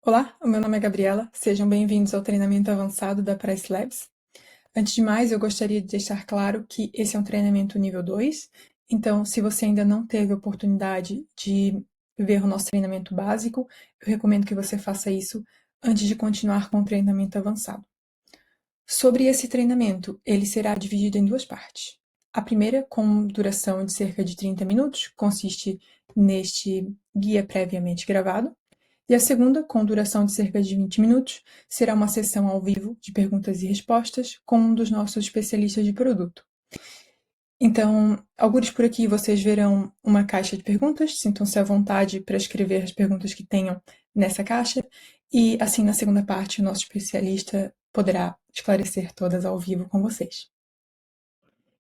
Olá, o meu nome é Gabriela, sejam bem-vindos ao treinamento avançado da Price Labs. Antes de mais, eu gostaria de deixar claro que esse é um treinamento nível 2, então se você ainda não teve a oportunidade de ver o nosso treinamento básico, eu recomendo que você faça isso antes de continuar com o treinamento avançado. Sobre esse treinamento, ele será dividido em duas partes. A primeira, com duração de cerca de 30 minutos, consiste neste guia previamente gravado, e a segunda, com duração de cerca de 20 minutos, será uma sessão ao vivo de perguntas e respostas com um dos nossos especialistas de produto. Então, alguns por aqui vocês verão uma caixa de perguntas, sintam-se à vontade para escrever as perguntas que tenham nessa caixa, e assim na segunda parte o nosso especialista poderá esclarecer todas ao vivo com vocês.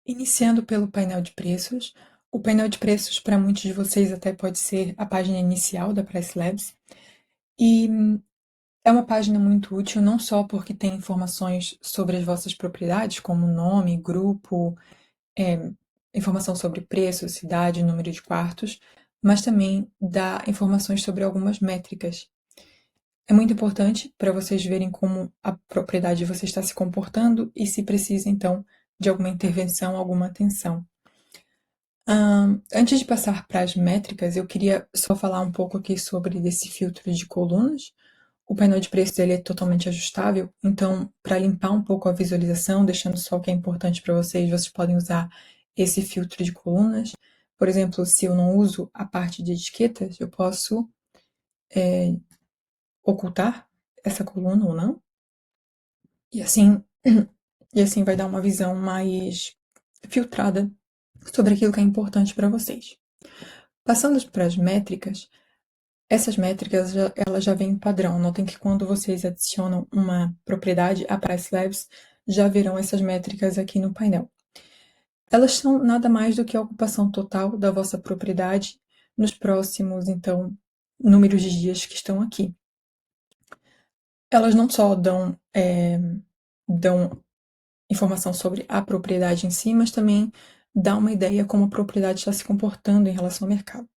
Iniciando pelo painel de preços, o painel de preços para muitos de vocês até pode ser a página inicial da Price Labs, e é uma página muito útil não só porque tem informações sobre as vossas propriedades, como nome, grupo, informação sobre preço, cidade, número de quartos, mas também dá informações sobre algumas métricas. É muito importante para vocês verem como a propriedade de você está se comportando e se precisa, então, de alguma intervenção, alguma atenção. Antes de passar para as métricas, eu queria só falar um pouco aqui sobre esse filtro de colunas. O painel de preços ele é totalmente ajustável, então, para limpar um pouco a visualização, deixando só o que é importante para vocês, vocês podem usar esse filtro de colunas. Por exemplo, se eu não uso a parte de etiquetas, eu posso ocultar essa coluna ou não, e assim, e assim vai dar uma visão mais filtrada sobre aquilo que é importante para vocês. Passando para as métricas, essas métricas elas já vêm padrão. Notem que quando vocês adicionam uma propriedade a Price Labs, já verão essas métricas aqui no painel. Elas são nada mais do que a ocupação total da vossa propriedade nos próximos, então, números de dias que estão aqui. Elas não só dão informação sobre a propriedade em si, mas também dá uma ideia como a propriedade está se comportando em relação ao mercado.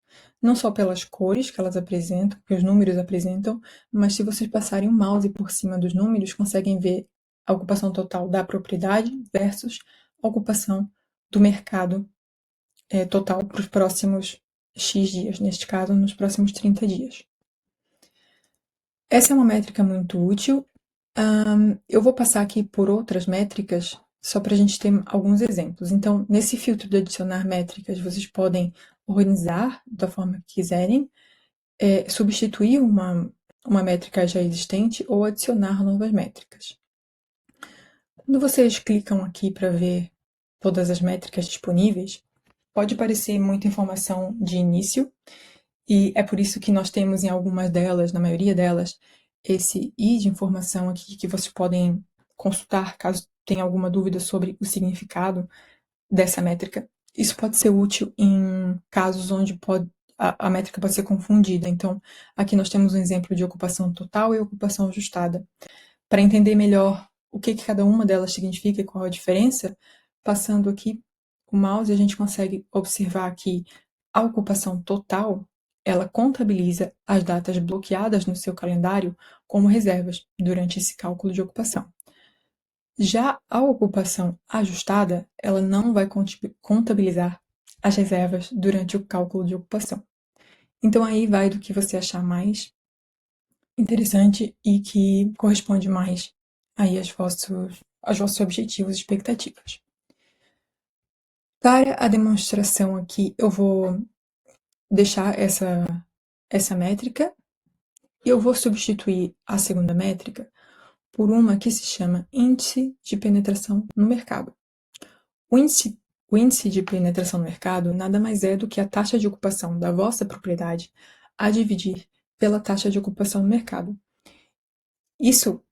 Não só pelas cores que elas apresentam, que os números apresentam, mas se vocês passarem o mouse por cima dos números, conseguem ver a ocupação total da propriedade versus a ocupação do mercado total para os próximos X dias, neste caso, nos próximos 30 dias. Essa é uma métrica muito útil. Eu vou passar aqui por outras métricas, só para a gente ter alguns exemplos. Então, nesse filtro de adicionar métricas, vocês podem organizar da forma que quiserem, substituir uma métrica já existente ou adicionar novas métricas. Quando vocês clicam aqui para ver todas as métricas disponíveis, pode parecer muita informação de início, e é por isso que nós temos em algumas delas, na maioria delas, esse i de informação aqui que vocês podem consultar caso tenha alguma dúvida sobre o significado dessa métrica. Isso pode ser útil em casos onde a métrica pode ser confundida. Então, aqui nós temos um exemplo de ocupação total e ocupação ajustada. Para entender melhor o que cada uma delas significa e qual a diferença, passando aqui o mouse, a gente consegue observar que a ocupação total, ela contabiliza as datas bloqueadas no seu calendário como reservas durante esse cálculo de ocupação. Já a ocupação ajustada, ela não vai contabilizar as reservas durante o cálculo de ocupação. Então aí vai do que você achar mais interessante e que corresponde mais aí aos vossos objetivos e expectativas. Para a demonstração aqui, eu vou deixar essa métrica e eu vou substituir a segunda métrica por uma que se chama índice de penetração no mercado. O índice de penetração no mercado nada mais é do que a taxa de ocupação da vossa propriedade a dividir pela taxa de ocupação no mercado. Isso,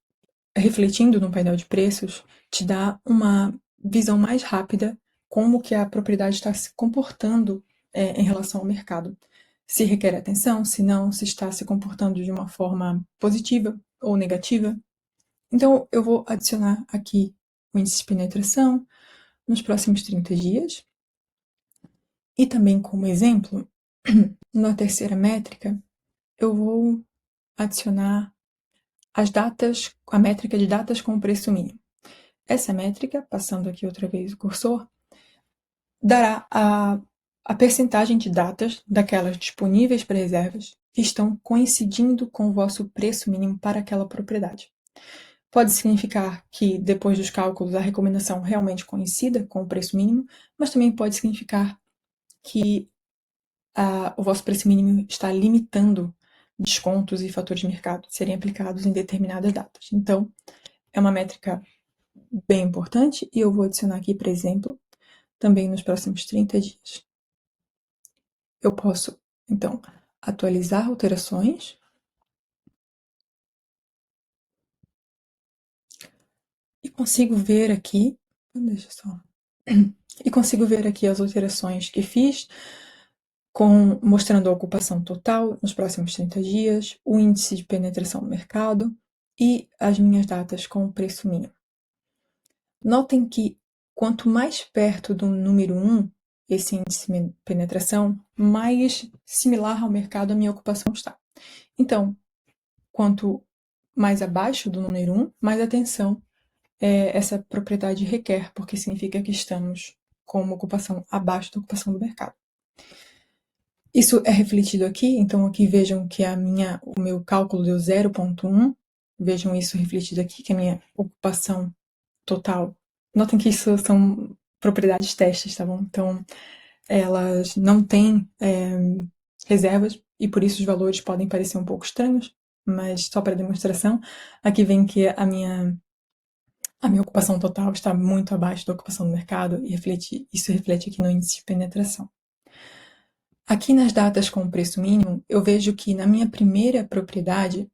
refletindo no painel de preços, te dá uma visão mais rápida como que a propriedade está se comportando em relação ao mercado. Se requer atenção, se não, se está se comportando de uma forma positiva ou negativa. Então, eu vou adicionar aqui o índice de penetração nos próximos 30 dias. E também como exemplo, na terceira métrica, eu vou adicionar a métrica de datas com o preço mínimo. Essa métrica, passando aqui outra vez o cursor, dará a percentagem de datas daquelas disponíveis para reservas que estão coincidindo com o vosso preço mínimo para aquela propriedade. Pode significar que, depois dos cálculos, a recomendação realmente coincida com o preço mínimo, mas também pode significar que o vosso preço mínimo está limitando descontos e fatores de mercado serem aplicados em determinadas datas. Então, é uma métrica bem importante e eu vou adicionar aqui, por exemplo, também nos próximos 30 dias. Eu posso, então, atualizar alterações e consigo ver aqui, deixa só, e consigo ver aqui as alterações que fiz, mostrando a ocupação total nos próximos 30 dias, o índice de penetração no mercado e as minhas datas com o preço mínimo. Notem que quanto mais perto do número 1, esse índice de penetração, mais similar ao mercado a minha ocupação está. Então, quanto mais abaixo do número 1, mais atenção essa propriedade requer, porque significa que estamos com uma ocupação abaixo da ocupação do mercado. Isso é refletido aqui, então aqui vejam que o meu cálculo deu 0,1, vejam isso refletido aqui, que a minha ocupação total. Notem que isso são propriedades testes, tá bom? Então, elas não têm reservas e por isso os valores podem parecer um pouco estranhos, mas só para demonstração, aqui vem que a minha ocupação total está muito abaixo da ocupação do mercado e isso reflete aqui no índice de penetração. Aqui nas datas com preço mínimo, eu vejo que na minha primeira propriedade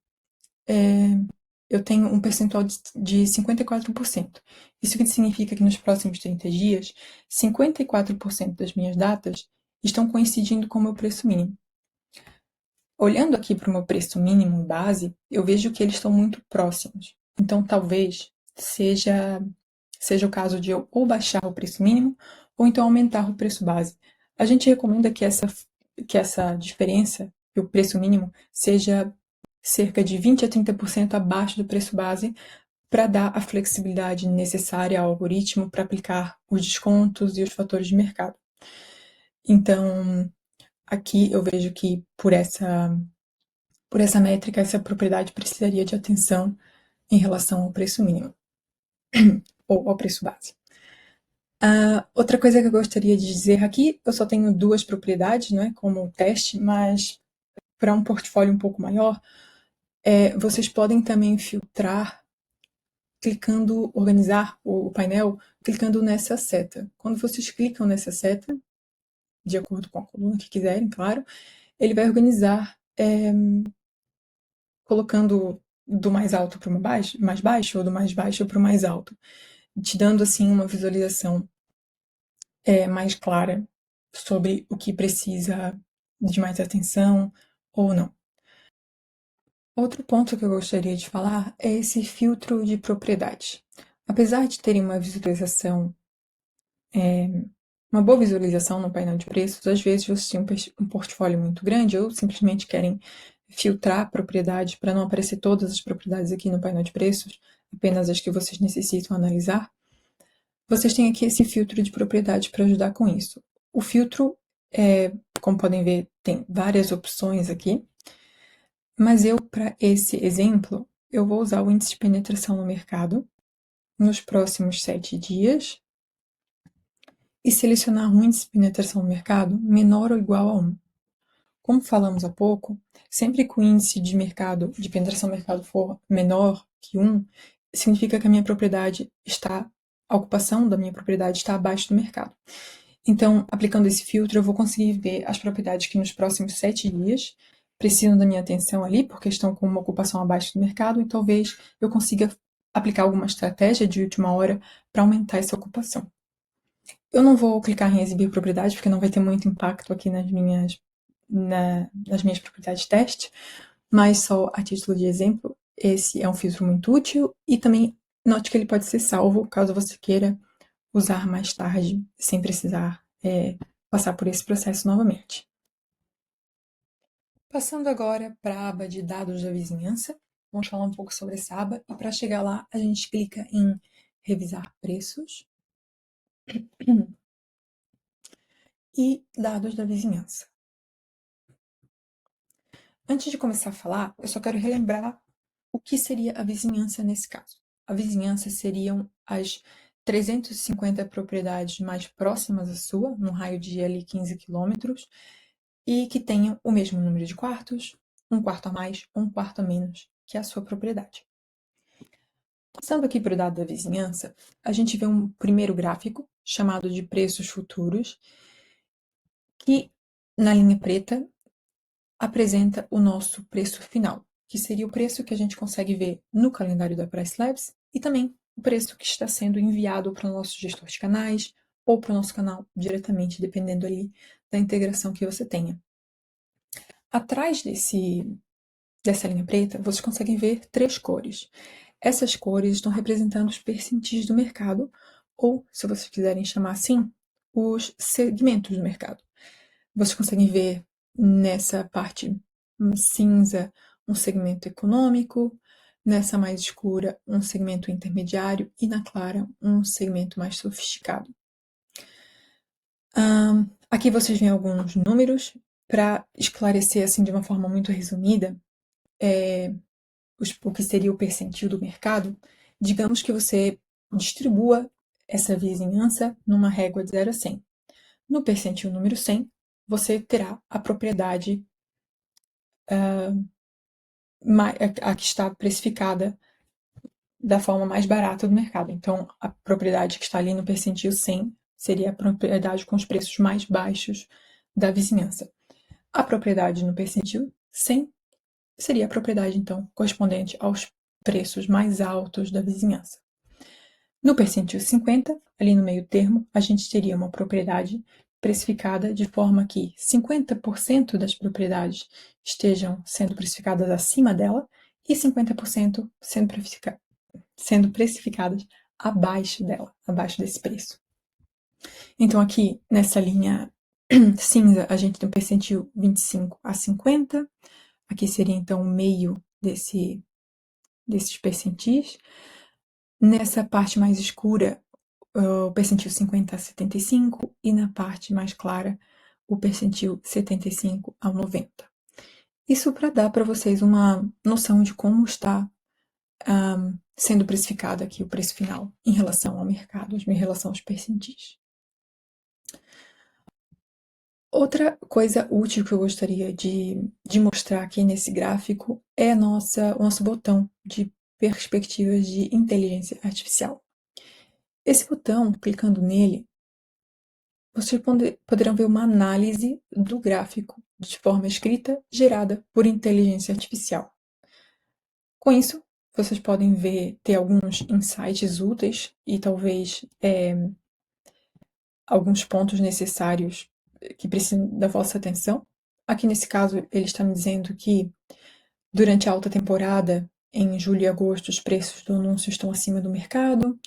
eu tenho um percentual de 54%. Isso significa que nos próximos 30 dias, 54% das minhas datas estão coincidindo com o meu preço mínimo. Olhando aqui para o meu preço mínimo base, eu vejo que eles estão muito próximos. Então, talvez seja o caso de eu ou baixar o preço mínimo ou então aumentar o preço base. A gente recomenda que essa diferença, que o preço mínimo, seja cerca de 20 a 30% abaixo do preço base para dar a flexibilidade necessária ao algoritmo para aplicar os descontos e os fatores de mercado. Então, aqui eu vejo que por essa métrica, essa propriedade precisaria de atenção em relação ao preço mínimo ou ao preço base. Outra coisa que eu gostaria de dizer aqui, eu só tenho 2 propriedades, né, como teste, mas para um portfólio um pouco maior, vocês podem também filtrar organizar o painel clicando nessa seta. Quando vocês clicam nessa seta, de acordo com a coluna que quiserem, claro, ele vai organizar colocando do mais alto para o mais baixo ou do mais baixo para o mais alto, te dando assim uma visualização mais clara sobre o que precisa de mais atenção ou não. Outro ponto que eu gostaria de falar é esse filtro de propriedade. Apesar de terem uma boa visualização no painel de preços, às vezes vocês têm um portfólio muito grande ou simplesmente querem filtrar a propriedade para não aparecer todas as propriedades aqui no painel de preços, apenas as que vocês necessitam analisar. Vocês têm aqui esse filtro de propriedade para ajudar com isso. O filtro, como podem ver, tem várias opções aqui, mas para esse exemplo, eu vou usar o índice de penetração no mercado nos próximos 7 dias e selecionar um índice de penetração no mercado menor ou igual a 1. Como falamos há pouco, sempre que o índice de penetração no mercado for menor que 1, significa que a ocupação da minha propriedade está abaixo do mercado. Então, aplicando esse filtro, eu vou conseguir ver as propriedades que nos próximos 7 dias precisam da minha atenção ali, porque estão com uma ocupação abaixo do mercado, e talvez eu consiga aplicar alguma estratégia de última hora para aumentar essa ocupação. Eu não vou clicar em exibir propriedades, porque não vai ter muito impacto aqui nas minhas propriedades de teste, mas só a título de exemplo, esse é um filtro muito útil e também note que ele pode ser salvo caso você queira usar mais tarde, sem precisar passar por esse processo novamente. Passando agora para a aba de dados da vizinhança, vamos falar um pouco sobre essa aba, e para chegar lá, a gente clica em revisar preços e dados da vizinhança. Antes de começar a falar, eu só quero relembrar o que seria a vizinhança nesse caso. A vizinhança seriam as 350 propriedades mais próximas à sua, num raio de ali 15 quilômetros, e que tenham o mesmo número de quartos, um quarto a mais ou um quarto a menos que a sua propriedade. Passando aqui para o dado da vizinhança, a gente vê um primeiro gráfico, chamado de preços futuros, que na linha preta apresenta o nosso preço final, que seria o preço que a gente consegue ver no calendário da Price Labs e também o preço que está sendo enviado para o nosso gestor de canais ou para o nosso canal diretamente, dependendo ali da integração que você tenha. Atrás dessa linha preta, vocês conseguem ver 3 cores. Essas cores estão representando os percentis do mercado, ou, se vocês quiserem chamar assim, os segmentos do mercado. Vocês conseguem ver nessa parte cinza um segmento econômico, nessa mais escura um segmento intermediário e na clara um segmento mais sofisticado. Aqui vocês veem alguns números para esclarecer assim de uma forma muito resumida o que seria o percentil do mercado. Digamos que você distribua essa vizinhança numa régua de 0 a 100. No percentil número 100, você terá a propriedade a que está precificada da forma mais barata do mercado. Então, a propriedade que está ali no percentil 100 seria a propriedade com os preços mais baixos da vizinhança. A propriedade no percentil 100 seria a propriedade, então, correspondente aos preços mais altos da vizinhança. No percentil 50, ali no meio termo, a gente teria uma propriedade precificada de forma que 50% das propriedades estejam sendo precificadas acima dela e 50% sendo precificadas abaixo dela, abaixo desse preço. Então, aqui nessa linha cinza, a gente tem o percentil 25 a 50. Aqui seria então o meio desses percentis. Nessa parte mais escura, o percentil 50 a 75, e na parte mais clara, o percentil 75 a 90. Isso para dar para vocês uma noção de como está sendo precificado aqui o preço final em relação ao mercado, em relação aos percentis. Outra coisa útil que eu gostaria de mostrar aqui nesse gráfico é o nosso botão de perspectivas de inteligência artificial. Esse botão, clicando nele, vocês poderão ver uma análise do gráfico de forma escrita gerada por inteligência artificial. Com isso, vocês podem ter alguns insights úteis e talvez alguns pontos necessários que precisam da vossa atenção. Aqui nesse caso, ele está me dizendo que durante a alta temporada, em julho e agosto, os preços do anúncio estão acima do mercado,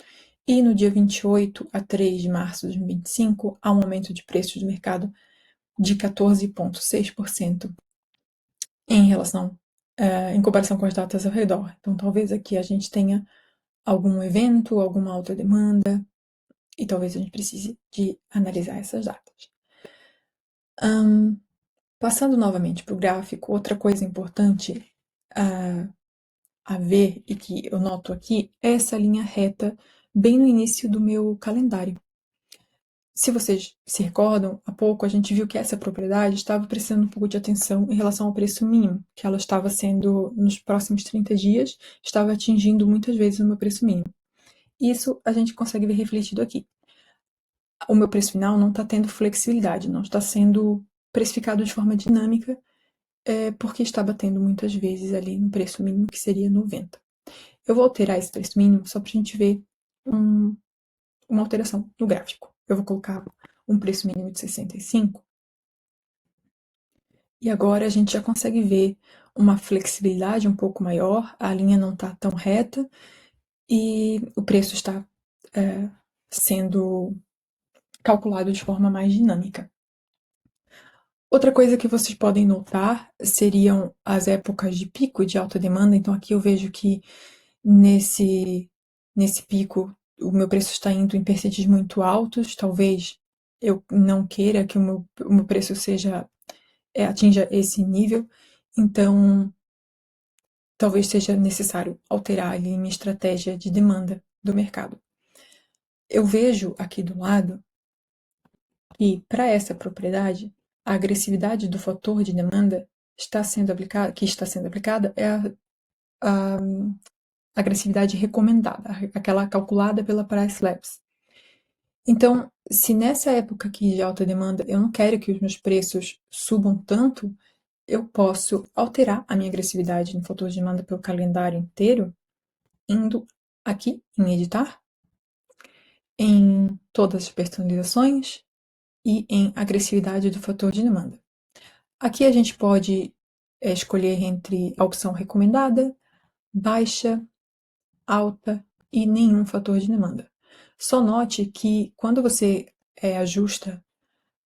e no dia 28 a 3 de março de 2025, há um aumento de preços do mercado de 14,6% em comparação com as datas ao redor. Então, talvez aqui a gente tenha algum evento, alguma alta demanda, e talvez a gente precise de analisar essas datas. Passando novamente para o gráfico, outra coisa importante a ver e que eu noto aqui é essa linha reta bem no início do meu calendário. Se vocês se recordam, há pouco a gente viu que essa propriedade estava precisando um pouco de atenção em relação ao preço mínimo, que ela estava sendo, nos próximos 30 dias, estava atingindo muitas vezes o meu preço mínimo. Isso a gente consegue ver refletido aqui. O meu preço final não está tendo flexibilidade, não está sendo precificado de forma dinâmica, porque está batendo muitas vezes ali no preço mínimo, que seria 90. Eu vou alterar esse preço mínimo só para a gente ver uma alteração no gráfico. Eu vou colocar um preço mínimo de 65. E agora a gente já consegue ver uma flexibilidade um pouco maior, a linha não está tão reta e o preço está sendo calculado de forma mais dinâmica. Outra coisa que vocês podem notar seriam as épocas de pico de alta demanda. Então, aqui eu vejo que nesse pico o meu preço está indo em percentis muito altos. Talvez eu não queira que o meu preço atinja esse nível. Então, talvez seja necessário alterar ali minha estratégia de demanda do mercado. Eu vejo aqui do lado que, para essa propriedade, a agressividade do fator de demanda que está sendo aplicada é a agressividade recomendada, aquela calculada pela Price Labs. Então, se nessa época aqui de alta demanda eu não quero que os meus preços subam tanto, eu posso alterar a minha agressividade no fator de demanda pelo calendário inteiro, indo aqui em editar, em todas as personalizações e em agressividade do fator de demanda. Aqui a gente pode escolher entre a opção recomendada, baixa, alta e nenhum fator de demanda. Só note que quando você ajusta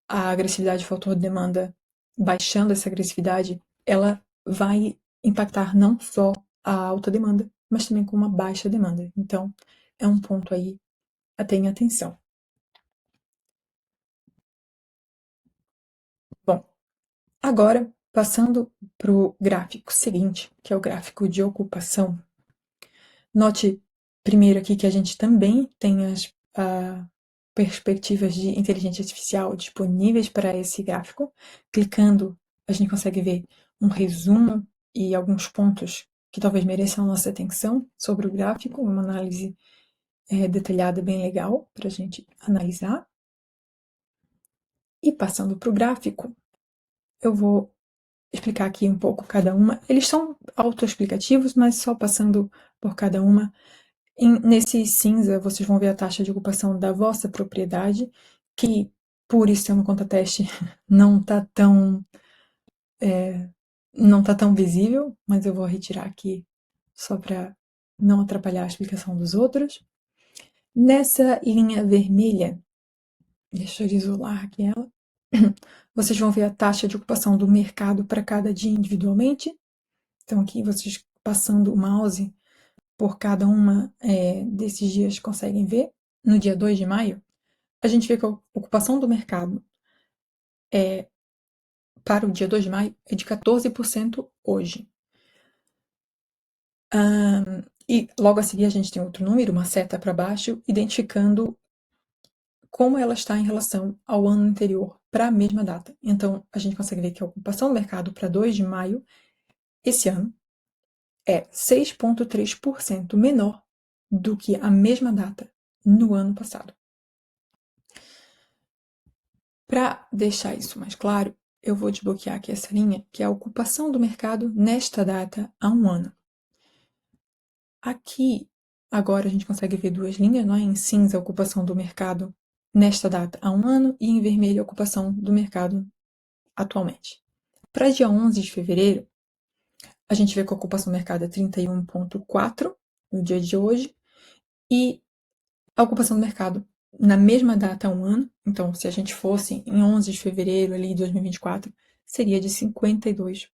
a agressividade do fator de demanda, baixando essa agressividade, ela vai impactar não só a alta demanda, mas também com uma baixa demanda. Então, é um ponto aí a ter em atenção. Bom, agora, passando para o gráfico seguinte, que é o gráfico de ocupação, note primeiro aqui que a gente também tem as perspectivas de inteligência artificial disponíveis para esse gráfico. Clicando, a gente consegue ver um resumo e alguns pontos que talvez mereçam a nossa atenção sobre o gráfico, uma análise detalhada bem legal para a gente analisar. E passando para o gráfico, eu vou explicar aqui um pouco cada uma. Eles são autoexplicativos, mas só passando por cada uma. Nesse cinza, vocês vão ver a taxa de ocupação da vossa propriedade, que, por isso ser uma conta teste, não está tão visível, mas eu vou retirar aqui só para não atrapalhar a explicação dos outros. Nessa linha vermelha, deixa eu isolar aqui ela, vocês vão ver a taxa de ocupação do mercado para cada dia individualmente. Então, aqui vocês passando o mouse por cada uma desses dias conseguem ver. No dia 2 de maio, a gente vê que a ocupação do mercado para o dia 2 de maio é de 14% hoje. E logo a seguir a gente tem outro número, uma seta para baixo, identificando como ela está em relação ao ano anterior para a mesma data. Então, a gente consegue ver que a ocupação do mercado para 2 de maio, esse ano, é 6,3% menor do que a mesma data no ano passado. Para deixar isso mais claro, eu vou desbloquear aqui essa linha, que é a ocupação do mercado nesta data há um ano. Aqui, agora a gente consegue ver duas linhas, não é? Em cinza, a ocupação do mercado nesta data há um ano e em vermelho, a ocupação do mercado atualmente. Para dia 11 de fevereiro, a gente vê que a ocupação do mercado é 31,4 no dia de hoje e a ocupação do mercado na mesma data há um ano, então se a gente fosse em 11 de fevereiro ali de 2024, seria de 52%.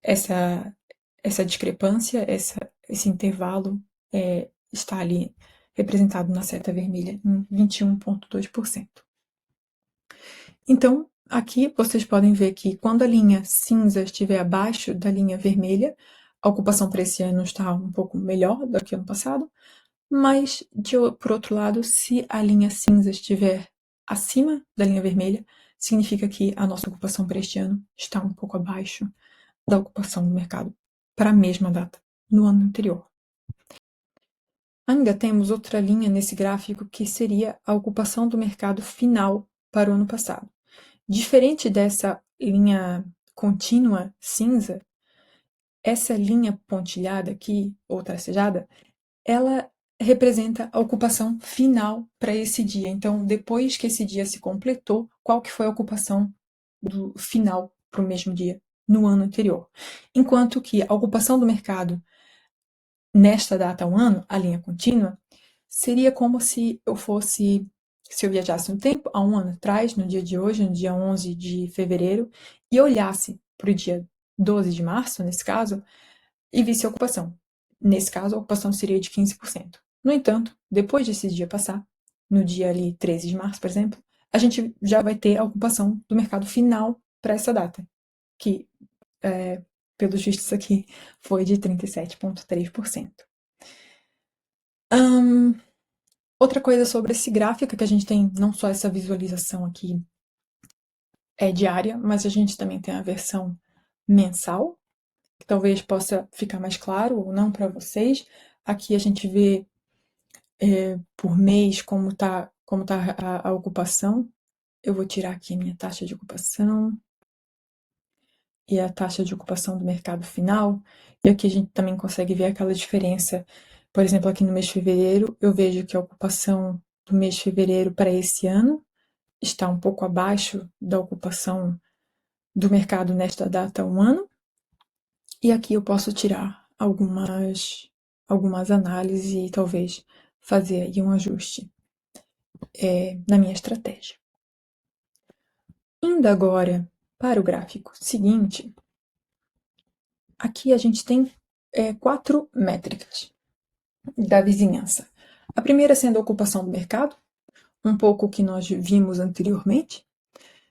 Essa discrepância, esse intervalo está ali representado na seta vermelha em 21,2%. Então, aqui vocês podem ver que quando a linha cinza estiver abaixo da linha vermelha, a ocupação para esse ano está um pouco melhor do que ano passado, mas, por outro lado, se a linha cinza estiver acima da linha vermelha, significa que a nossa ocupação para este ano está um pouco abaixo da ocupação do mercado para a mesma data no ano anterior. Ainda temos outra linha nesse gráfico que seria a ocupação do mercado final para o ano passado. Diferente dessa linha contínua cinza, essa linha pontilhada aqui, ou tracejada, ela representa a ocupação final para esse dia. Então, depois que esse dia se completou, qual que foi a ocupação do final para o mesmo dia no ano anterior. Enquanto que a ocupação do mercado nesta data há um ano, a linha contínua, seria como se eu fosse se eu viajasse no tempo, há um ano atrás, no dia de hoje, no dia 11 de fevereiro, e olhasse para o dia 12 de março, nesse caso, e visse a ocupação. Nesse caso, a ocupação seria de 15%. No entanto, depois desse dia passar, no dia ali 13 de março, por exemplo, a gente já vai ter a ocupação do mercado final para essa data, que, pelos vistos aqui, foi de 37,3%. Outra coisa sobre esse gráfico, que a gente tem não só essa visualização aqui diária, mas a gente também tem a versão mensal, que talvez possa ficar mais claro ou não para vocês. Aqui a gente vê por mês como tá a ocupação. Eu vou tirar aqui a minha taxa de ocupação e a taxa de ocupação do mercado final. E aqui a gente também consegue ver aquela diferença. Por exemplo, aqui no mês de fevereiro, eu vejo que a ocupação do mês de fevereiro para esse ano está um pouco abaixo da ocupação do mercado nesta data há um ano. E aqui eu posso tirar algumas análises e talvez fazer aí um ajuste na minha estratégia. Indo agora para o gráfico seguinte, aqui a gente tem 4 métricas da vizinhança. A primeira sendo a ocupação do mercado, um pouco o que nós vimos anteriormente.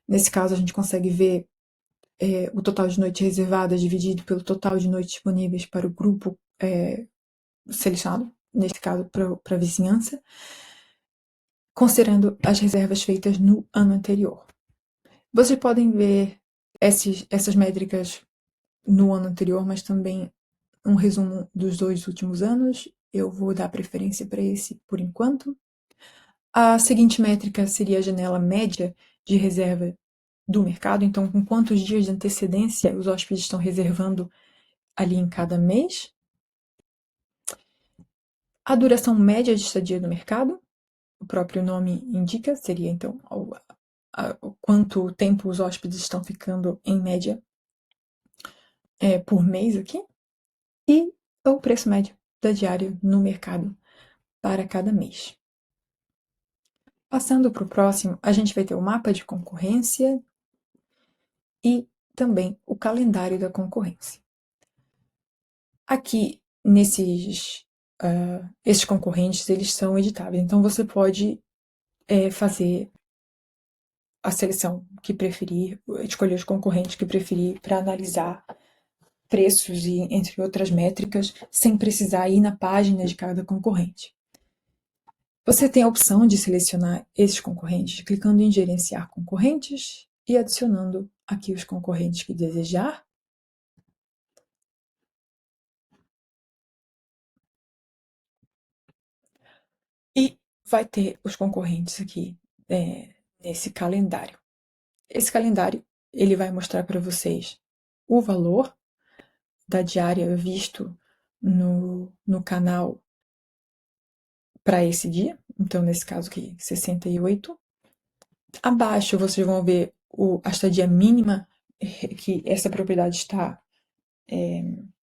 Nesse caso, a gente consegue ver o total de noites reservadas dividido pelo total de noites disponíveis para o grupo selecionado, neste caso para a vizinhança, considerando as reservas feitas no ano anterior. Vocês podem ver essas métricas no ano anterior, mas também um resumo dos 2 últimos anos. Eu vou dar preferência para esse por enquanto. A seguinte métrica seria a janela média de reserva do mercado, então com quantos dias de antecedência os hóspedes estão reservando ali em cada mês. A duração média de estadia do mercado, o próprio nome indica, seria então quanto tempo os hóspedes estão ficando em média por mês aqui, e o preço médio da diária no mercado para cada mês. Passando para o próximo, a gente vai ter o mapa de concorrência e também o calendário da concorrência. Aqui, esses concorrentes, eles são editáveis, então você pode fazer a seleção que preferir, escolher os concorrentes que preferir para analisar preços e entre outras métricas, sem precisar ir na página de cada concorrente. Você tem a opção de selecionar esses concorrentes clicando em gerenciar concorrentes e adicionando aqui os concorrentes que desejar. E vai ter os concorrentes aqui nesse calendário. Esse calendário ele vai mostrar para vocês o valor da diária visto no canal para esse dia. Então, nesse caso aqui, 68. Abaixo vocês vão ver a estadia mínima que essa propriedade está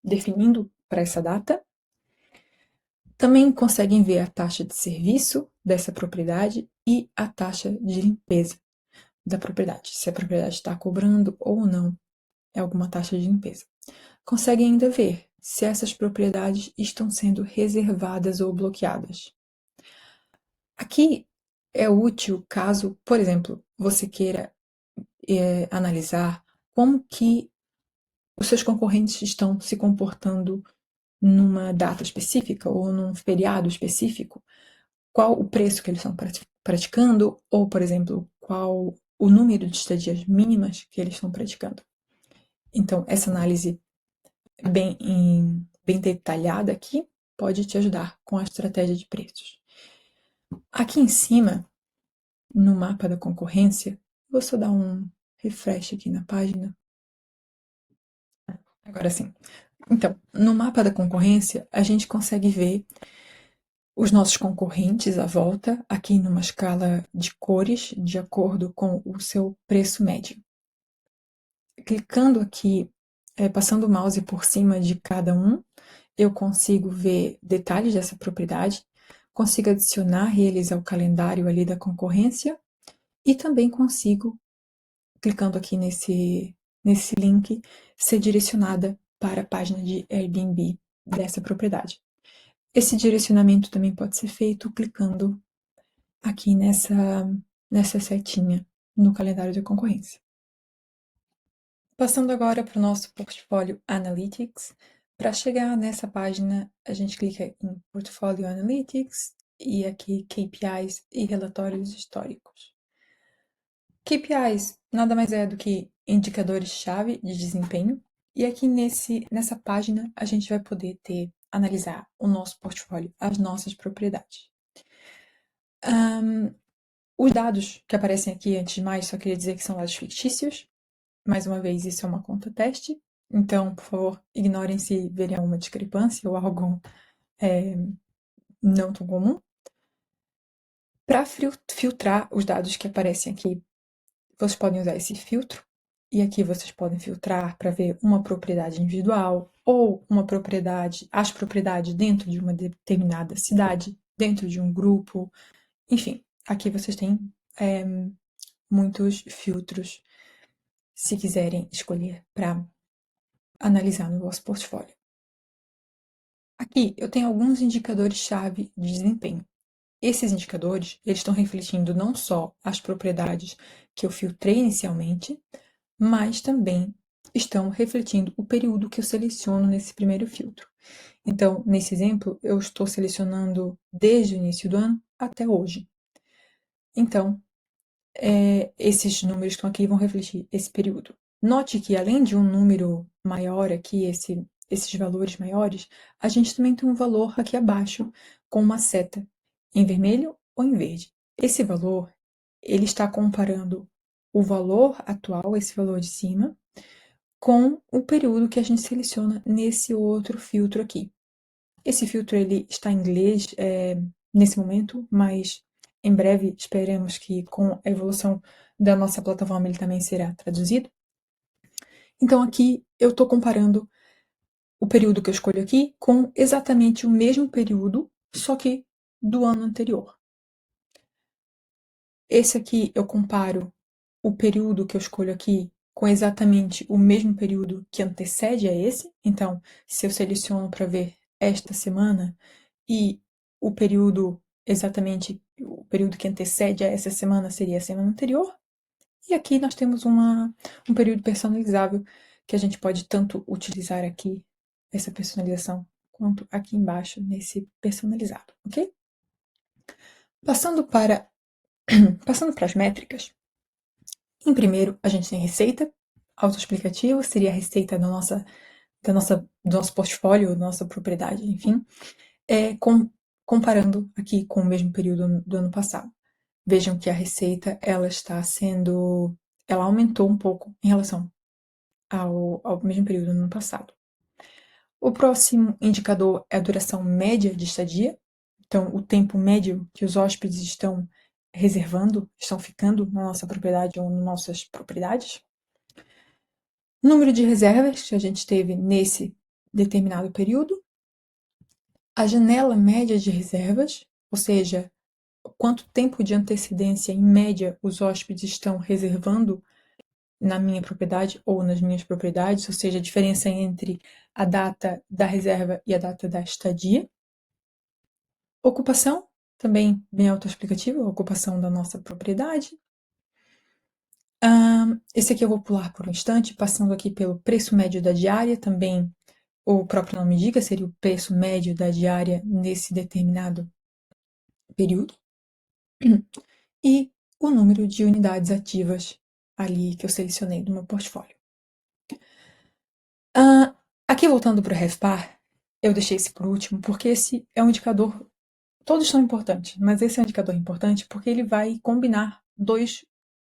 definindo para essa data. Também conseguem ver a taxa de serviço dessa propriedade e a taxa de limpeza da propriedade, se a propriedade está cobrando ou não alguma taxa de limpeza. Conseguem ainda ver se essas propriedades estão sendo reservadas ou bloqueadas. Aqui é útil caso, por exemplo, você queira analisar como que os seus concorrentes estão se comportando numa data específica ou num feriado específico, qual o preço que eles estão praticando, ou, por exemplo, qual o número de estadias mínimas que eles estão praticando. Então, essa análise bem detalhada aqui pode te ajudar com a estratégia de preços. Aqui em cima, no mapa da concorrência, vou só dar um refresh aqui na página. Agora sim. Então, no mapa da concorrência, a gente consegue ver os nossos concorrentes à volta, aqui numa escala de cores, de acordo com o seu preço médio. Clicando aqui, passando o mouse por cima de cada um, eu consigo ver detalhes dessa propriedade, consigo adicionar eles ao calendário ali da concorrência e também consigo, clicando aqui nesse link, ser direcionada para a página de Airbnb dessa propriedade. Esse direcionamento também pode ser feito clicando aqui nessa setinha no calendário da concorrência. Passando agora para o nosso portfólio Analytics. Para chegar nessa página, a gente clica em Portfólio Analytics e aqui KPIs e relatórios históricos. KPIs nada mais é do que indicadores-chave de desempenho, e aqui nessa página a gente vai poder analisar o nosso portfólio, as nossas propriedades. Os dados que aparecem aqui, antes de mais, só queria dizer que são dados fictícios. Mais uma vez, isso é uma conta teste, então, por favor, ignorem se verem alguma discrepância ou algo não tão comum. Para filtrar os dados que aparecem aqui, vocês podem usar esse filtro, e aqui vocês podem filtrar para ver uma propriedade individual ou as propriedades dentro de uma determinada cidade, dentro de um grupo, enfim, aqui vocês têm muitos filtros, se quiserem escolher para analisar no vosso portfólio. Aqui eu tenho alguns indicadores-chave de desempenho. Esses indicadores, eles estão refletindo não só as propriedades que eu filtrei inicialmente, mas também estão refletindo o período que eu seleciono nesse primeiro filtro. Então, nesse exemplo, eu estou selecionando desde o início do ano até hoje. Então, esses números que estão aqui vão refletir esse período. Note que, além de um número maior aqui, esses valores maiores, a gente também tem um valor aqui abaixo com uma seta em vermelho ou em verde. Esse valor, ele está comparando o valor atual, esse valor de cima, com o período que a gente seleciona nesse outro filtro aqui. Esse filtro ele está em inglês nesse momento, mas em breve esperemos que com a evolução da nossa plataforma ele também será traduzido. Então aqui eu estou comparando o período que eu escolho aqui com exatamente o mesmo período, só que do ano anterior. Esse aqui eu comparo o período que eu escolho aqui com exatamente o mesmo período que antecede a esse. Então, se eu seleciono para ver esta semana e o período o período que antecede a essa semana seria a semana anterior. E aqui nós temos um período personalizável que a gente pode tanto utilizar aqui, essa personalização, quanto aqui embaixo nesse personalizado, ok? Passando para as métricas, em primeiro a gente tem receita, autoexplicativo, seria a receita do nosso portfólio, da nossa propriedade, enfim, comparando aqui com o mesmo período do ano passado. Vejam que a receita ela aumentou um pouco em relação ao mesmo período do ano passado. O próximo indicador é a duração média de estadia, então o tempo médio que os hóspedes estão ficando na nossa propriedade ou nas nossas propriedades. Número de reservas que a gente teve nesse determinado período. A janela média de reservas, ou seja, quanto tempo de antecedência, em média, os hóspedes estão reservando na minha propriedade ou nas minhas propriedades, ou seja, a diferença entre a data da reserva e a data da estadia. Ocupação, também bem autoexplicativo, a ocupação da nossa propriedade. Esse aqui eu vou pular por um instante, passando aqui pelo preço médio da diária, também o próprio nome indica, seria o preço médio da diária nesse determinado período. E o número de unidades ativas ali que eu selecionei do meu portfólio. Aqui voltando para o RevPAR, eu deixei esse por último, porque esse é um indicador, todos são importantes, mas esse é um indicador importante porque ele vai combinar dois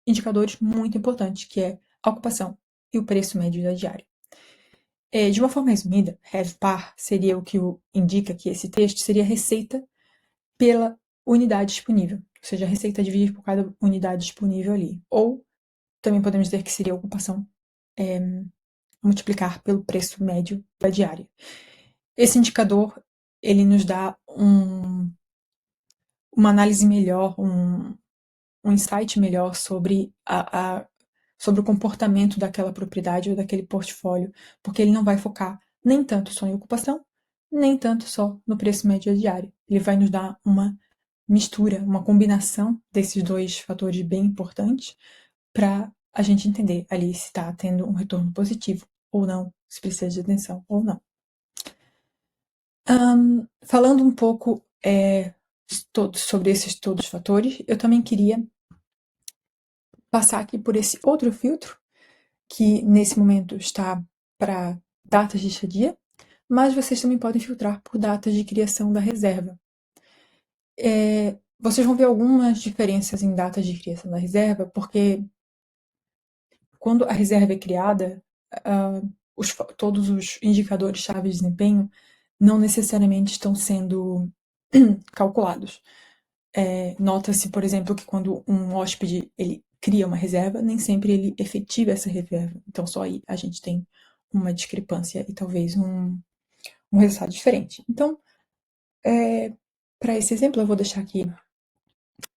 indicadores muito importantes, que é a ocupação e o preço médio da diária. De uma forma resumida, RevPAR seria o que indica que esse texto seria a receita pela unidade disponível, ou seja, a receita dividida por cada unidade disponível ali. Ou também podemos dizer que seria a ocupação multiplicar pelo preço médio da diária. Esse indicador, ele nos dá uma análise melhor, um insight melhor sobre sobre o comportamento daquela propriedade ou daquele portfólio, porque ele não vai focar nem tanto só em ocupação, nem tanto só no preço médio diário. Ele vai nos dar uma mistura, uma combinação desses dois fatores bem importantes para a gente entender ali se está tendo um retorno positivo ou não, se precisa de atenção ou não. Falando um pouco sobre esses todos os fatores, eu também queria passar aqui por esse outro filtro, que nesse momento está para datas de estadia, mas vocês também podem filtrar por datas de criação da reserva. Vocês vão ver algumas diferenças em datas de criação da reserva, porque quando a reserva é criada, todos os indicadores-chave de desempenho não necessariamente estão sendo calculados. Nota-se, por exemplo, que quando um hóspede ele cria uma reserva, nem sempre ele efetiva essa reserva. Então, só aí a gente tem uma discrepância e talvez um resultado diferente. Então, para esse exemplo, eu vou deixar aqui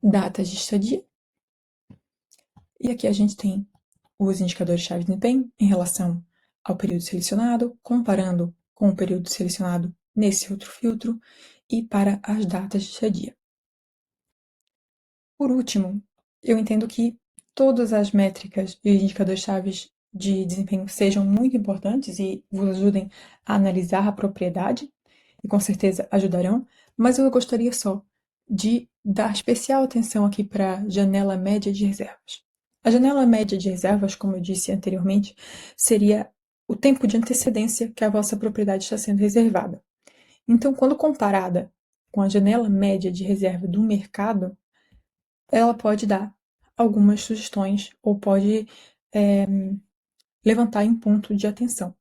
datas de estadia. E aqui a gente tem os indicadores-chave de desempenho em relação ao período selecionado, comparando com o período selecionado nesse outro filtro e para as datas de estadia. Por último, eu entendo que todas as métricas e indicadores-chave de desempenho sejam muito importantes e vos ajudem a analisar a propriedade, e com certeza ajudarão, mas eu gostaria só de dar especial atenção aqui para a janela média de reservas. A janela média de reservas, como eu disse anteriormente, seria o tempo de antecedência que a vossa propriedade está sendo reservada. Então, quando comparada com a janela média de reserva do mercado, ela pode dar algumas sugestões ou pode levantar em ponto de atenção.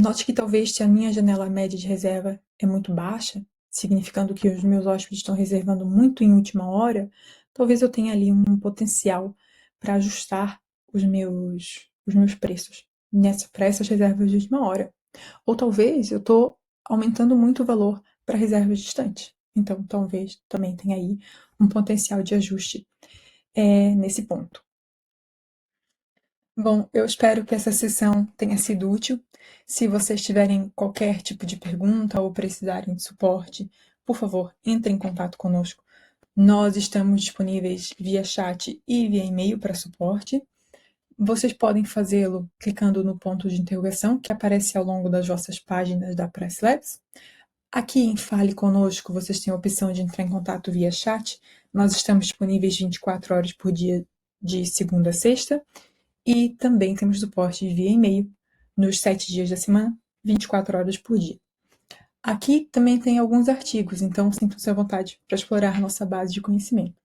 Note que talvez se a minha janela média de reserva é muito baixa, significando que os meus hóspedes estão reservando muito em última hora, talvez eu tenha ali um potencial para ajustar os meus preços para essas reservas de última hora. Ou talvez eu estou aumentando muito o valor para reservas distantes. Então, talvez também tenha aí um potencial de ajuste nesse ponto. Bom, eu espero que essa sessão tenha sido útil. Se vocês tiverem qualquer tipo de pergunta ou precisarem de suporte, por favor, entre em contato conosco. Nós estamos disponíveis via chat e via e-mail para suporte. Vocês podem fazê-lo clicando no ponto de interrogação que aparece ao longo das vossas páginas da Press Labs. Aqui em Fale Conosco, vocês têm a opção de entrar em contato via chat. Nós estamos disponíveis 24 horas por dia, de segunda a sexta. E também temos suporte via e-mail nos 7 dias da semana, 24 horas por dia. Aqui também tem alguns artigos, então sintam-se à vontade para explorar nossa base de conhecimento.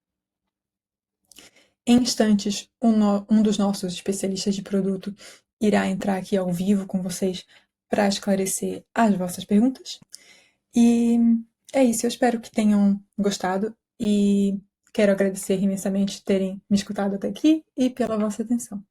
Em instantes, um dos nossos especialistas de produto irá entrar aqui ao vivo com vocês para esclarecer as vossas perguntas. E é isso, eu espero que tenham gostado e quero agradecer imensamente terem me escutado até aqui e pela vossa atenção.